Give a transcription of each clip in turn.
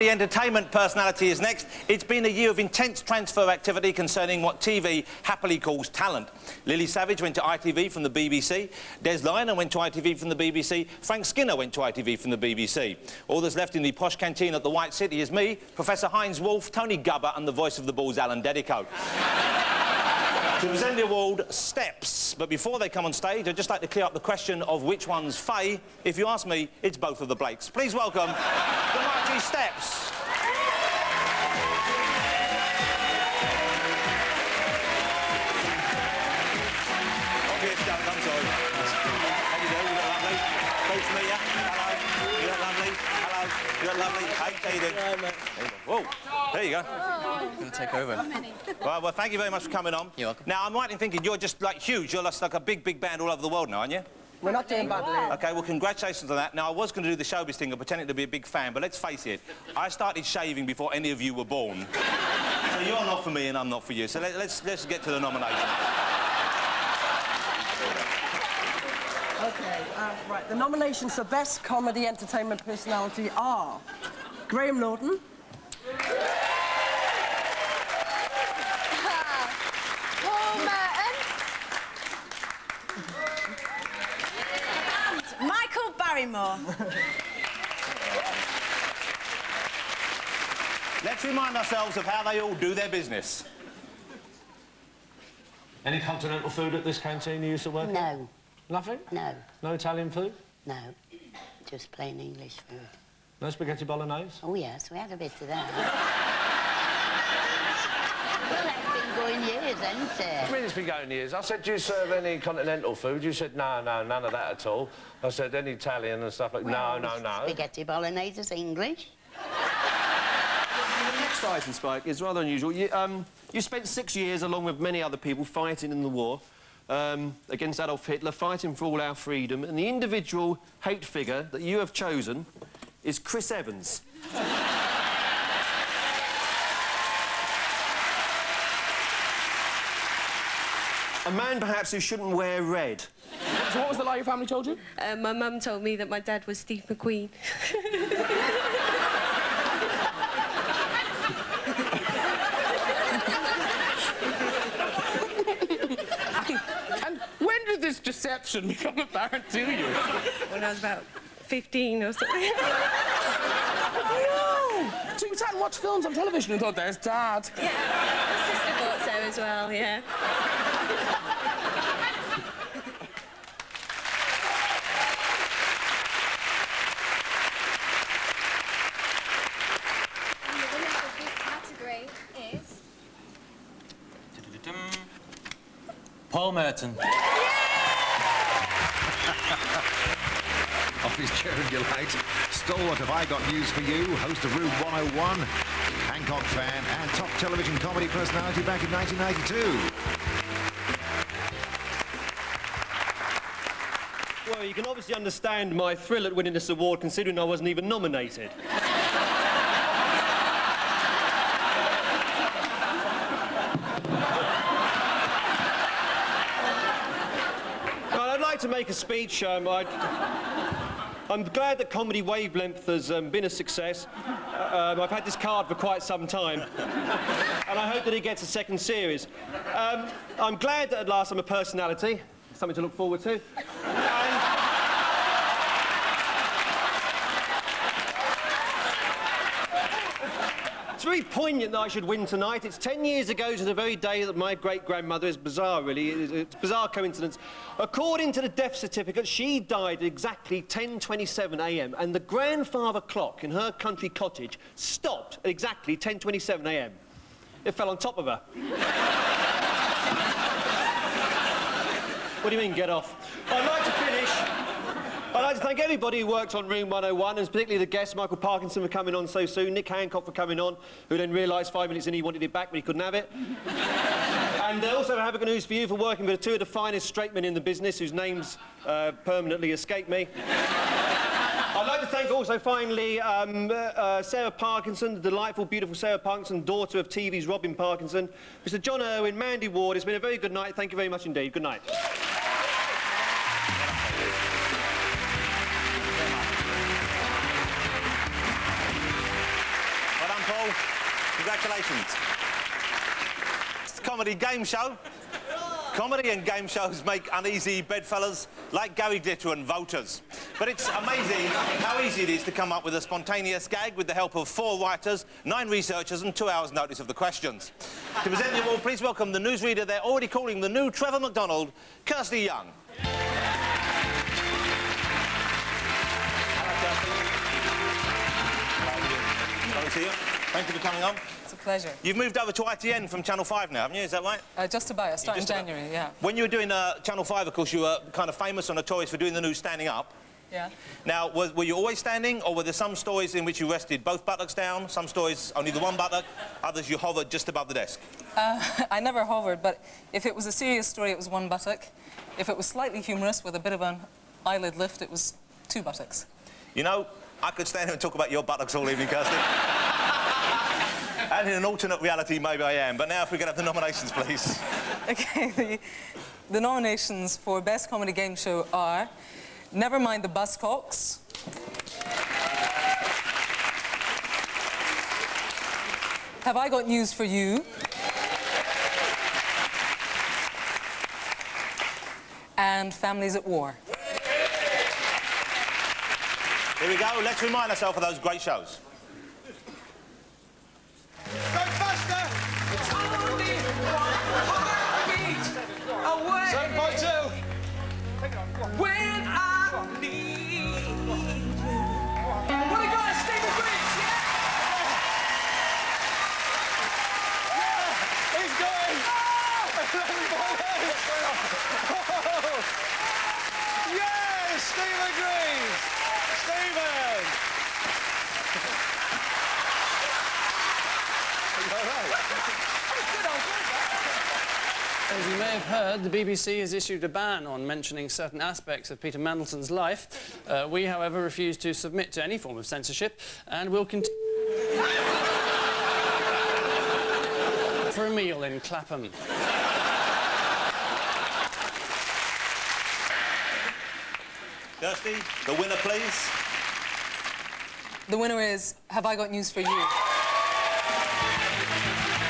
The entertainment personality is next. It's been a year of intense transfer activity concerning what TV happily calls talent. Lily Savage went to ITV from the BBC. Des Lynam went to ITV from the BBC. Frank Skinner went to ITV from the BBC. All that's left in the posh canteen at the White City is me, Professor Heinz Wolff, Tony Gubber and the voice of the Bulls, Alan Dedico. To present the award, Steps. But before they come on stage, I'd just like to clear up the question of which one's Faye. If you ask me, it's both of the Blakes. Please welcome the mighty Steps. I'm sorry. How you doing? You look lovely. Pleased to meet you. Hello. You look lovely. Hello. You look lovely. Hey, how you doing? Hello, mate. Whoa. There you go. I'm going to take over. Right, well, thank you very much for coming on. You're welcome. Now, I'm right in thinking you're just, like, huge. You're just like a big, big band all over the world now, aren't you? We're not doing badly. OK, well, congratulations on that. Now, I was going to do the showbiz thing and pretending to be a big fan, but let's face it, I started shaving before any of you were born. So you're not for me and I'm not for you. So let's get to the nomination. OK, right. The nominations for Best Comedy Entertainment Personality are Graham Norton, Paul Merton, and Michael Barrymore. Let's remind ourselves of how they all do their business. Any continental food at this canteen you used to work in? No. Nothing? No. No Italian food? No. Just plain English food. No spaghetti bolognese? Oh, yes, we had a bit of that. Well, that's been going years, hasn't it? I mean, it's been going years. I said, do you serve any continental food? You said, no, none of that at all. I said, any Italian and stuff like Well, no. Spaghetti bolognese is English. The next item, Spike, is rather unusual. You spent 6 years, along with many other people, fighting in the war against Adolf Hitler, fighting for all our freedom, and the individual hate figure that you have chosen is Chris Evans. A man, perhaps, who shouldn't wear red. So what was the lie your family told you? My mum told me that my dad was Steve McQueen. And when did this deception become apparent to you? When I was about 15 or something. No! So you sat and watched films on television and thought, there's Dad. Yeah, my sister thought so as well, yeah. And the winner of this category is... Paul Merton. Off his chair in delight. Stalwart, have I got news for you? Host of Room 101, Hancock fan and top television comedy personality back in 1992. Well, you can obviously understand my thrill at winning this award, considering I wasn't even nominated. To make a speech, I'm glad that Comedy Wavelength has been a success. I've had this card for quite some time, and I hope that it gets a second series. I'm glad that at last I'm a personality, something to look forward to. It's very poignant that I should win tonight. It's 10 years ago to the very day that my great-grandmother, is bizarre, really, it's a bizarre coincidence. According to the death certificate, she died at exactly 10:27 a.m. and the grandfather clock in her country cottage stopped at exactly 10:27 a.m. It fell on top of her. What do you mean, get off? I'd like to finish. I'd like to thank everybody who worked on Room 101, and particularly the guests, Michael Parkinson, for coming on so soon, Nick Hancock for coming on, who then realised 5 minutes in he wanted it back, but he couldn't have it. And also I have good news for you for working with two of the finest straight men in the business, whose names permanently escape me. I'd like to thank also, finally, Sarah Parkinson, the delightful, beautiful Sarah Parkinson, daughter of TV's Robin Parkinson, Mr John Irwin, Mandy Ward. It's been a very good night. Thank you very much indeed. Good night. done, Paul. Congratulations. It's a comedy game show. Comedy and game shows make uneasy bedfellas like Gary Glitter and voters. But it's amazing how easy it is to come up with a spontaneous gag with the help of 4 writers, 9 researchers and 2 hours' notice of the questions. To present the award, please welcome the newsreader they're already calling the new Trevor McDonald, Kirsty Young. Hello, to see you. Thank you for coming on. It's a pleasure. You've moved over to ITN from Channel 5 now, haven't you? Is that right? Just about. I started in January, yeah. When you were doing Channel 5, of course, you were kind of famous and notorious for doing the news standing up. Yeah. Now, were you always standing, or were there some stories in which you rested both buttocks down, some stories only the one buttock, others you hovered just above the desk? I never hovered, but if it was a serious story, it was 1 buttock. If it was slightly humorous with a bit of an eyelid lift, it was 2 buttocks. You know, I could stand here and talk about your buttocks all evening, Kirsty. And in an alternate reality, maybe I am. But now, if we could have the nominations, please. OK, the nominations for Best Comedy Game Show are Never Mind the Buzzcocks, Have I Got News for You, and Families at War. Here we go. Let's remind ourselves of those great shows. Go faster! It's only 1 heartbeat away. 7.2. When I need you. What a guy, Stephen Griggs, yeah? Yeah! He's going! 11.8. Yes, Stephen Griggs! Stephen! As you may have heard, the BBC has issued a ban on mentioning certain aspects of Peter Mandelson's life. We, however, refuse to submit to any form of censorship and will continue for a meal in Clapham. Kirsty, the winner, please. The winner is Have I Got News for You.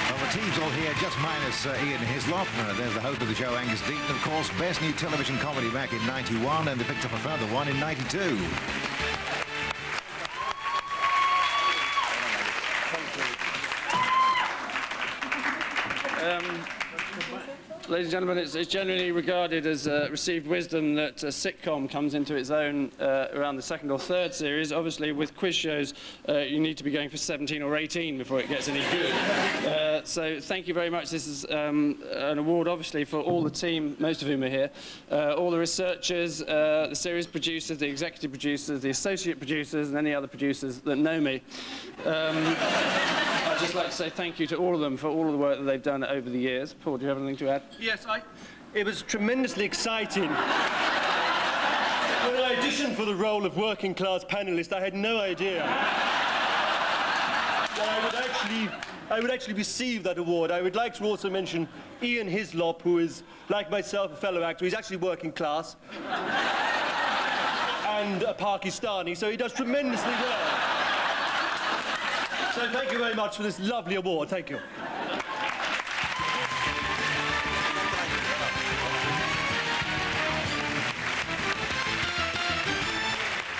Well, the team's all here, just minus Ian Hislop. There's the host of the show, Angus Deaton, of course. Best new television comedy back in '91, and they picked up a further one in '92. Ladies and gentlemen, it's generally regarded as received wisdom that a sitcom comes into its own around the 2nd or 3rd series. Obviously, with quiz shows, you need to be going for 17 or 18 before it gets any good. So thank you very much. This is an award, obviously, for all the team, most of whom are here, all the researchers, the series producers, the executive producers, the associate producers, and any other producers that know me. I'd just like to say thank you to all of them for all of the work that they've done over the years. Paul, do you have anything to add? Yes, it was tremendously exciting. When I auditioned for the role of working class panellist, I had no idea that I would actually receive that award. I would like to also mention Ian Hislop, who is, like myself, a fellow actor. He's actually working class and a Pakistani, so he does tremendously well. So thank you very much for this lovely award. Thank you.